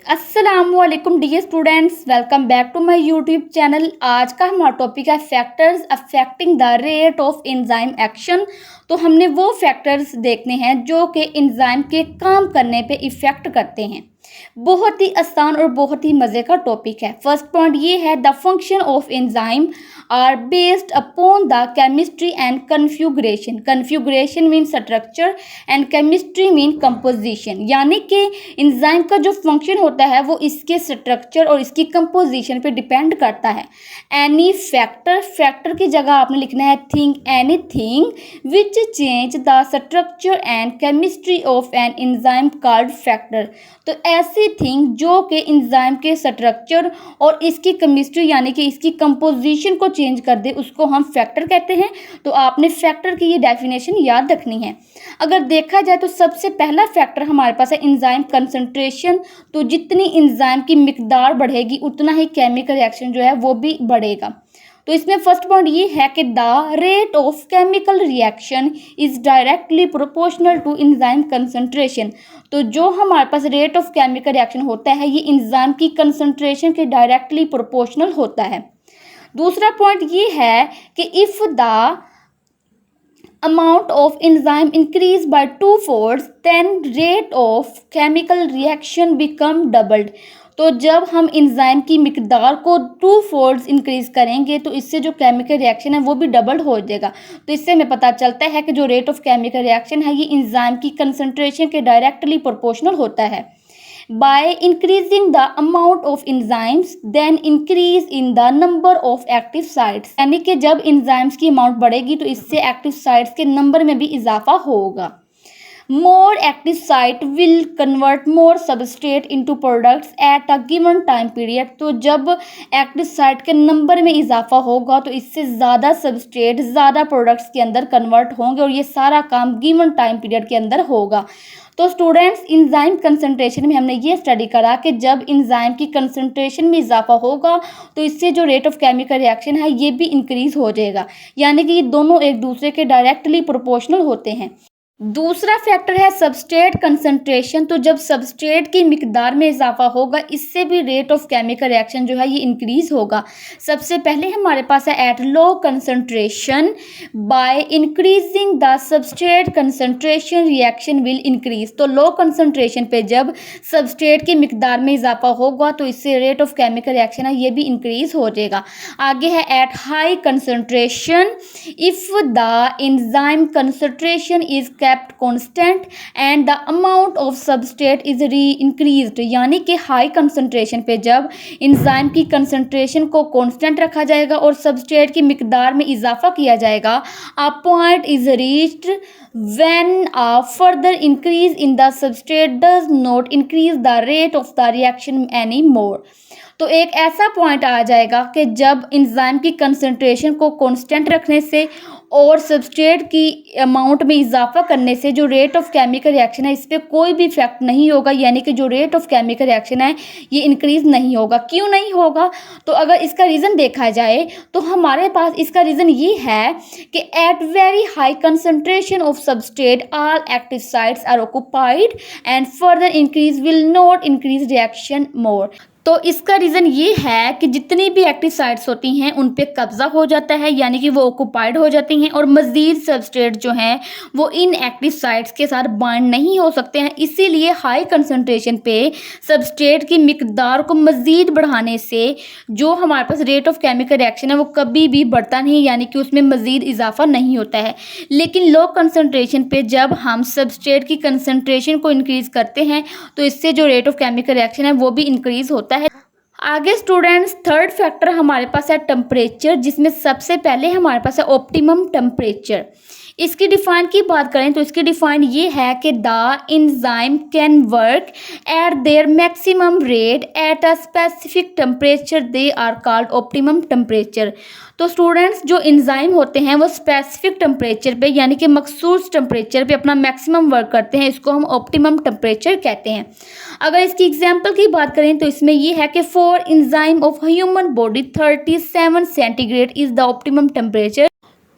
अस्सलामुअलैकुम dear students, welcome back to my YouTube channel. आज का हमारा टॉपिक है factors affecting the rate of enzyme action. तो हमने वो फैक्टर्स देखने हैं जो कि एंजाइम के काम करने पे इफ़ेक्ट करते हैं। बहुत ही आसान और बहुत ही मज़े का टॉपिक है। फर्स्ट पॉइंट ये है, the function of enzyme are based upon the chemistry and configuration. Configuration mean structure and chemistry mean composition, यानी कि एंजाइम का जो फंक्शन होता है वो इसके स्ट्रक्चर और इसकी कंपोजिशन पे डिपेंड करता है। एनी फैक्टर, फैक्टर की जगह आपने लिखना है thing, anything which change the structure and chemistry of an enzyme called factor. तो ऐसी थिंग जो कि एंजाइम के स्ट्रक्चर और इसकी केमिस्ट्री यानी कि इसकी कंपोजिशन को चेंज कर दे, उसको हम फैक्टर कहते हैं। तो आपने फैक्टर की ये डेफिनेशन याद रखनी है। अगर देखा जाए तो सबसे पहला फैक्टर हमारे पास है एंजाइम कंसंट्रेशन। तो जितनी एंजाइम की मिकदार बढ़ेगी उतना ही केमिकल रिएक्शन जो है वो भी बढ़ेगा। तो इसमें फर्स्ट पॉइंट ये है कि the rate of chemical reaction is directly proportional to enzyme concentration. तो जो हमारे पास रेट ऑफ केमिकल रिएक्शन होता है ये एंजाइम की कंसंट्रेशन के डायरेक्टली प्रोपोर्शनल होता है। दूसरा पॉइंट ये है कि if the amount of enzyme increase by 2 folds then rate of chemical reaction become doubled। तो जब हम एंजाइम की मिकदार को 2 फोल्ड्स इंक्रीज करेंगे तो इससे जो केमिकल रिएक्शन है वो भी डबल हो जाएगा। तो इससे हमें पता चलता है कि जो रेट ऑफ केमिकल रिएक्शन है ये एंजाइम की कंसंट्रेशन के डायरेक्टली प्रोपोर्शनल होता है। By increasing the amount of enzymes, then increase in the number of active sites। यानी कि जब enzymes की अमाउंट बढ़ेगी तो इससे active sites के नंबर में भी इजाफा होगा। More active site will convert more substrate into products at a given time period। तो जब active site के नंबर में इजाफा होगा तो इससे ज़्यादा substrate ज़्यादा products के अंदर कन्वर्ट होंगे और ये सारा काम given time period के अंदर होगा। तो स्टूडेंट्स, एंजाइम कंसंट्रेशन में हमने ये स्टडी करा कि जब एंजाइम की कंसंट्रेशन में इजाफा होगा तो इससे जो रेट ऑफ केमिकल रिएक्शन है ये भी इंक्रीज हो जाएगा, यानी कि ये दोनों एक दूसरे के डायरेक्टली प्रोपोर्शनल होते हैं। दूसरा फैक्टर है सबस्ट्रेट कंसंट्रेशन। तो जब सबस्ट्रेट की मिकदार में इजाफा होगा इससे भी रेट ऑफ केमिकल रिएक्शन जो है ये इंक्रीज होगा। सबसे पहले हमारे पास है at low concentration by increasing the substrate concentration reaction will increase. तो लो कंसंट्रेशन पे जब सबस्ट्रेट की मिकदार में इजाफा होगा तो इससे रेट ऑफ केमिकल रिएक्शन है ये भी इंक्रीज हो जाएगा। आगे है at high concentration if the enzyme concentration is kept constant and the amount of substrate is increased। यानी कि हाई कंसंट्रेशन पे जब एंजाइम की कंसंट्रेशन को कांस्टेंट रखा जाएगा और सबस्ट्रेट की मिकदार में इजाफा किया जाएगा, a point is reached when a further increase in the substrate does not increase the rate of the reaction anymore। तो एक ऐसा पॉइंट आ जाएगा कि जब एंजाइम की कंसंट्रेशन को कांस्टेंट रखने से और सबस्ट्रेट की अमाउंट में इजाफा करने से जो रेट ऑफ केमिकल रिएक्शन है इस पर कोई भी इफेक्ट नहीं होगा, यानी कि जो रेट ऑफ केमिकल रिएक्शन है ये इंक्रीज नहीं होगा। क्यों नहीं होगा? तो अगर इसका रीज़न देखा जाए तो हमारे पास इसका रीज़न ये है कि at very high concentration of substrate all active sites are occupied and further increase will not increase reaction more. तो इसका रीज़न ये है कि जितनी भी एक्टिव साइट्स होती हैं उन पे कब्जा हो जाता है, यानी कि वो ऑक्यूपाइड हो जाती हैं और मज़ीद सबस्ट्रेट जो हैं वो इन एक्टिव साइट्स के साथ बाइंड नहीं हो सकते हैं। इसीलिए हाई कंसंट्रेशन पे सबस्ट्रेट की मिकदार को मज़ीद बढ़ाने से जो हमारे पास रेट ऑफ केमिकल रिएक्शन है वो कभी भी बढ़ता नहीं, यानी कि उसमें मज़ीद इजाफा नहीं होता है। लेकिन लो कंसंट्रेशन पे जब हम सबस्ट्रेट की कंसंट्रेशन को इंक्रीज़ करते हैं तो इससे जो रेट ऑफ केमिकल रिएक्शन है वो भी इंक्रीज़ होता है। आगे स्टूडेंट्स, थर्ड फैक्टर हमारे पास है टेम्परेचर, जिसमें सबसे पहले हमारे पास है ऑप्टिमम टेम्परेचर। इसकी डिफाइन की बात करें तो इसकी डिफाइन ये है कि the enzyme can work at their maximum rate at a specific temperature, they are called optimum temperature. तो स्टूडेंट्स, जो एंजाइम होते हैं वो स्पेसिफिक टेम्परेचर पे यानी कि मखसूस टेम्परेचर पे अपना मैक्सिमम वर्क करते हैं, इसको हम ऑप्टिमम टेम्परेचर कहते हैं। अगर इसकी एग्जांपल की बात करें तो इसमें ये है कि for enzyme of human body 37 centigrade is the optimum temperature.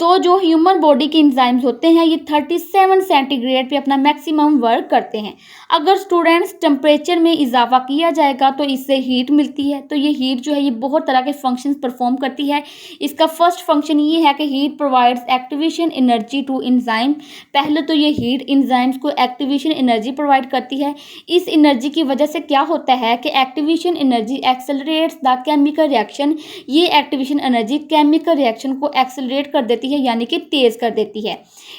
तो जो ह्यूमन बॉडी के इंजाइम्स होते हैं ये 37 सेंटीग्रेड पे अपना मैक्सिमम वर्क करते हैं। अगर स्टूडेंट्स टेम्परेचर में इजाफा किया जाएगा तो इससे हीट मिलती है। तो ये हीट जो है ये बहुत तरह के फंक्शंस परफॉर्म करती है। इसका फर्स्ट फंक्शन ये है कि heat provides activation energy to enzyme. पहले तो ये हीट एंजाइम्स को एक्टिवेशन एनर्जी प्रोवाइड करती है। इस एनर्जी की वजह से क्या होता है कि activation energy accelerates the chemical reaction. ये एक्टिवेशन एनर्जी केमिकल रिएक्शन को एक्सेलरेट कर देती है यानी कि तेज कर देती है।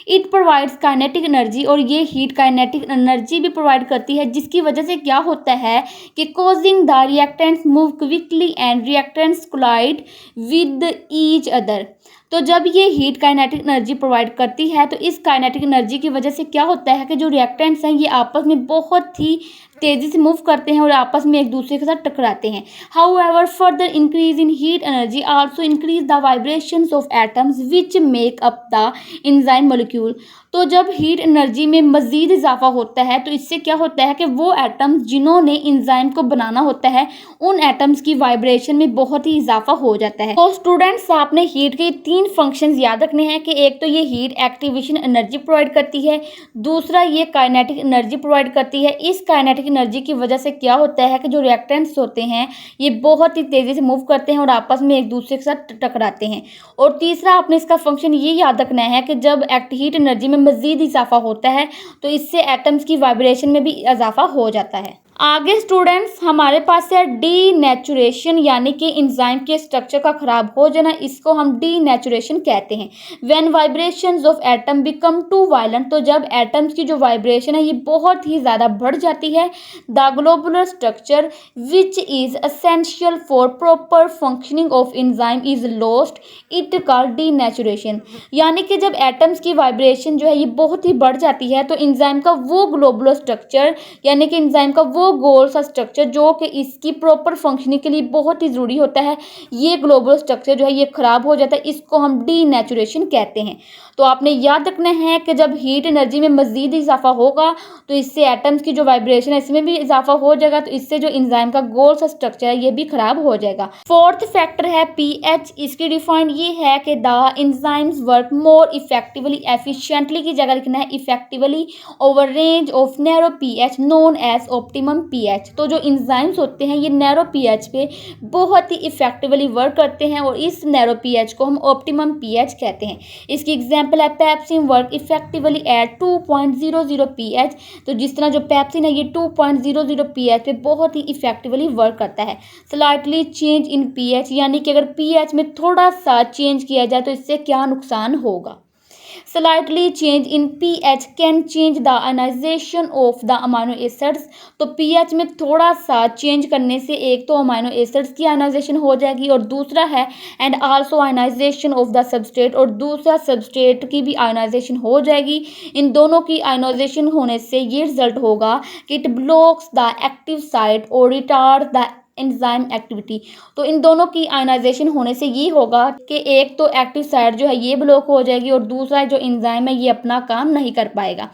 इट प्रोवाइड्स काइनेटिक एनर्जी और ये हीट काइनेटिक एनर्जी भी प्रोवाइड करती है, जिसकी वजह से क्या होता है कि causing the reactants move quickly and reactants collide with each other. तो जब ये हीट काइनेटिक एनर्जी प्रोवाइड करती है तो इस काइनेटिक एनर्जी की वजह से क्या होता है कि जो रिएक्टेंट्स हैं ये आपस में बहुत ही तेज़ी से मूव करते हैं और आपस में एक दूसरे के साथ टकराते हैं। However further increase in heat energy also increase the vibrations of atoms which make up the enzyme molecule. तो जब हीट एनर्जी में मज़ीद इजाफा होता है तो इससे क्या होता है कि वो एटम्स जिन्होंने एंजाइम को बनाना होता है उन एटम्स की वाइब्रेशन में बहुत ही इजाफा हो जाता है। तो स्टूडेंट्स आपने हीट के 3 फंक्शंस याद रखने हैं कि एक तो ये हीट एक्टिवेशन एनर्जी प्रोवाइड करती है, दूसरा ये काइनेटिक एनर्जी प्रोवाइड करती है। इस काइनेटिक एनर्जी की वजह से क्या होता है कि जो रिएक्टेंट्स होते हैं ये बहुत ही तेज़ी से मूव करते हैं और आपस में एक दूसरे के साथ टकराते हैं। और तीसरा आपने इसका फंक्शन ये याद रखना है कि जब हीट एनर्जी में मज़ीद इजाफा होता है तो इससे एटम्स की वाइब्रेशन में भी इजाफा हो जाता है। आगे स्टूडेंट्स हमारे पास है डीनेचुरेशन यानी कि एंजाइम के स्ट्रक्चर का खराब हो जाना, इसको हम डीनेचुरेशन कहते हैं। When vibrations of atom become too violent, तो जब एटम्स की जो वाइब्रेशन है ये बहुत ही ज़्यादा बढ़ जाती है, the globular structure which is essential for proper functioning of enzyme is lost, it called denaturation. यानी कि जब एटम्स की वाइब्रेशन जो है ये बहुत ही बढ़ जाती है तो एंजाइम का वो ग्लोबुलर स्ट्रक्चर यानी कि एंजाइम का वो गोल सा स्ट्रक्चर जो कि इसकी प्रॉपर फंक्शनिंग के लिए बहुत ही ज़रूरी होता है, ये ग्लोबुलर स्ट्रक्चर जो है ये ख़राब हो जाता है, इसको हम डीनेचुरेशन कहते हैं। तो आपने याद रखना है कि जब हीट एनर्जी में मज़ीद इजाफा होगा तो इससे एटम्स की जो वाइब्रेशन है इसमें भी इजाफा हो जाएगा, तो इससे जो एंजाइम का गोल सा स्ट्रक्चर है ये भी ख़राब हो जाएगा। फोर्थ फैक्टर है पीएच। इसकी डिफाइन ये है कि the enzymes work more effectively, efficiently की जगह लिखना है effectively, over range of narrow pH known as optimum pH. तो जो एंजाइम्स होते हैं ये नैरो पीएच पे बहुत ही इफेक्टिवली वर्क करते हैं और इस नैरो पीएच को हम ऑप्टिमम पीएच कहते हैं। इसकी एग्जांपल है pepsin work effectively at 2.00 pH. तो जिस तरह जो पेप्सिन है ये 2.00 पीएच पे बहुत ही इफेक्टिवली वर्क करता है। स्लाइटली चेंज इन पीएच यानी कि अगर पीएच में थोड़ा सा चेंज किया जाए तो इससे क्या नुकसान होगा। Slightly change in pH can change the ionization of the amino acids। तो pH में थोड़ा सा चेंज करने से एक तो अमाइनो एसिड्स की आयोनाइजेशन हो जाएगी और दूसरा है and also ionization of the substrate, और दूसरा सबस्ट्रेट की भी आयोनाइजेशन हो जाएगी। इन दोनों की आयोनाइजेशन होने से ये रिजल्ट होगा कि it blocks the active site और रिटार्ड द एंजाइम एक्टिविटी। तो इन दोनों की आयोनाइजेशन होने से ये होगा कि एक तो एक्टिव साइट जो है ये ब्लॉक हो जाएगी और दूसरा जो एंजाइम है ये अपना काम नहीं कर पाएगा।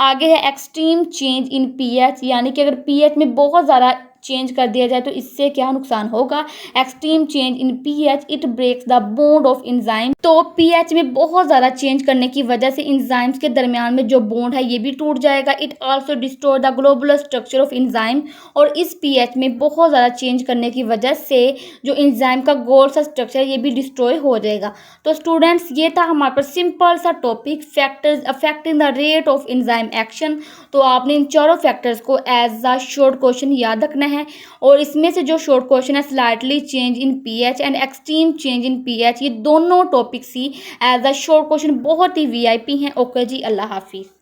आगे है एक्सट्रीम चेंज इन पीएच, यानी कि अगर पीएच में बहुत ज़्यादा चेंज कर दिया जाए तो इससे क्या नुकसान होगा। Extreme change in pH it breaks the bond of enzyme. तो पीएच में बहुत ज़्यादा चेंज करने की वजह से एंजाइम्स के दरमियान में जो बॉन्ड है ये भी टूट जाएगा। It also destroy the globular structure of enzyme, और इस पीएच में बहुत ज़्यादा चेंज करने की वजह से जो एंजाइम का गोल सा स्ट्रक्चर है ये भी डिस्ट्रॉय हो जाएगा। तो स्टूडेंट्स ये था हमारे पास सिंपल सा topic factors affecting the rate of enzyme action. तो आपने इन चारों फैक्टर्स को एज अ शॉर्ट क्वेश्चन याद रखना है, और इसमें से जो शॉर्ट क्वेश्चन है slightly change in pH and extreme change in pH, ये दोनों टॉपिक्स ही एज अ शॉर्ट क्वेश्चन बहुत ही वीआईपी हैं। ओके जी, अल्लाह हाफिज़।